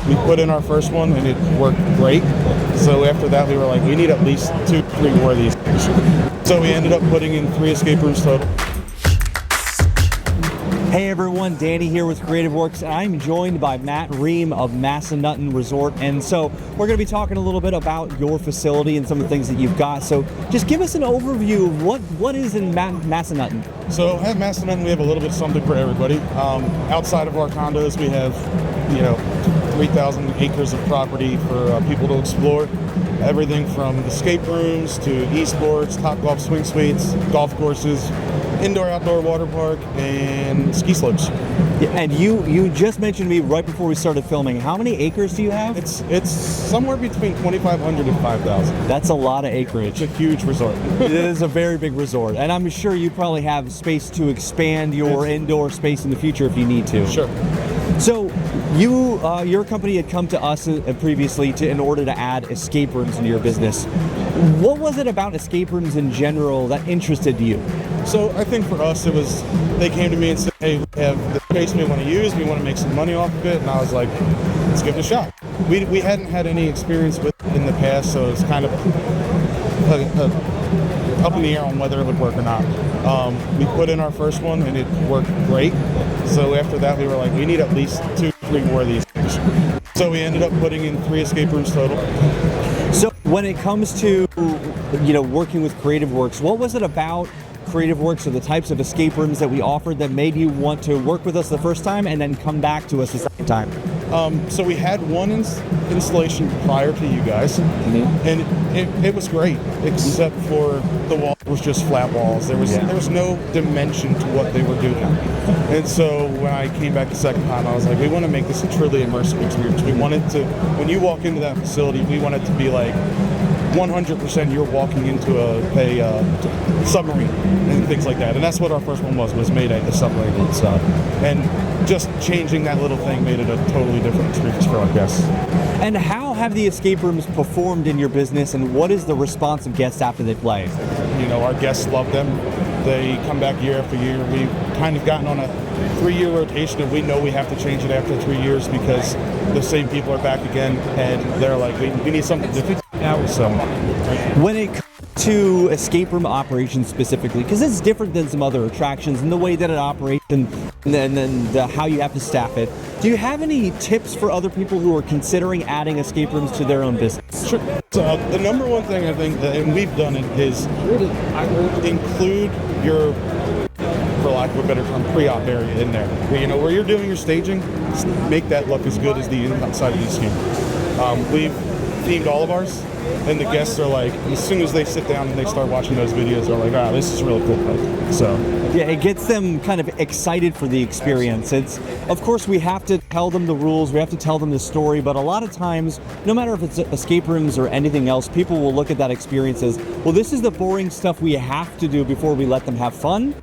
We put in our first one and it worked great. So after that, we were like, we need at least 2-3 more of these. So we ended up putting in 3 escape rooms total. Hey everyone, Danny here with Creative Works, and I'm joined by Matt Ream of Massanutten Resort. And so we're going to be talking a little bit about your facility and some of the things that you've got. So just give us an overview of what is in Massanutten. So at Massanutten, we have a little bit of something for everybody. Outside of our condos, we have 3,000 acres of property for people to explore. Everything from escape rooms to esports, Topgolf swing suites, golf courses, indoor-outdoor water park, and ski slopes. Yeah, and you just mentioned to me right before we started filming, how many acres do you have? It's somewhere between 2,500 and 5,000. That's a lot of acreage. It's a huge resort. It is a very big resort, and I'm sure you probably have space to expand your indoor space in the future if you need to. Sure. So your company had come to us previously in order to add escape rooms into your business. What was it about escape rooms in general that interested you? So I think for us, they came to me and said, hey, we have the space we want to use, we want to make some money off of it, and I was like, let's give it a shot. We hadn't had any experience with it in the past, so it's kind of up in the air on whether it would work or not. We put in our first one and it worked great. So after that, we were like, we need at least 2-3 more of these. So we ended up putting in 3 escape rooms total. So when it comes to working with Creative Works, what was it about Creative Works or the types of escape rooms that we offered that made you want to work with us the first time and then come back to us the second time? So we had one installation prior to you guys, and it was great, except for the wall was just flat walls. There was no dimension to what they were doing. And so when I came back the second time, I was like, we want to make this a truly immersive experience. We wanted to, when you walk into that facility, we want it to be like 100% you're walking into a submarine and things like that. And that's what our first one was made at the submarine and stuff. And just changing that little thing made it a totally different experience for our guests. And how have the escape rooms performed in your business, and what is the response of guests after they play? Our guests love them. They come back year after year. We've kind of gotten on a 3-year rotation, and we know we have to change it after 3 years because the same people are back again, and they're like, we need something different now. So when it comes to escape room operations specifically, because it's different than some other attractions and the way that it operates and then how you have to staff it, do you have any tips for other people who are considering adding escape rooms to their own business? Sure. So the number one thing I think, and we've done it, is include your, for lack of a better term, pre-op area in there. Where you're doing your staging, make that look as good as the inside of the escape room. We've themed all of ours, and the guests are like, as soon as they sit down and they start watching those videos, they're like, this is really cool. So yeah, it gets them kind of excited for the experience. Of course, we have to tell them the rules, we have to tell them the story, but a lot of times, no matter if it's escape rooms or anything else, people will look at that experience as, well, this is the boring stuff we have to do before we let them have fun.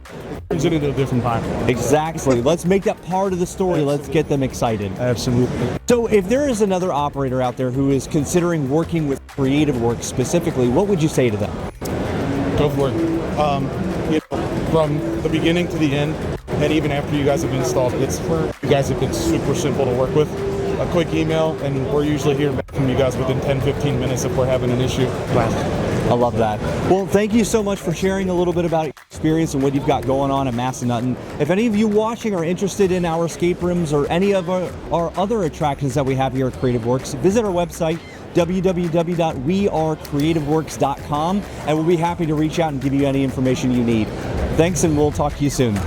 Turns it into a different time. Exactly. Let's make that part of the story. Absolutely. Let's get them excited. Absolutely. So if there is another operator out there who is considering working with Creative Works specifically, what would you say to them? Go for it. From the beginning to the end, and even after you guys have installed, you guys have been super simple to work with. A quick email, and we're usually hearing back from you guys within 10-15 minutes if we're having an issue. I love that. Well, thank you so much for sharing a little bit about your experience and what you've got going on at Massanutten. If any of you watching are interested in our escape rooms or any of our other attractions that we have here at Creative Works, visit our website, www.wearecreativeworks.com, and we'll be happy to reach out and give you any information you need. Thanks, and we'll talk to you soon.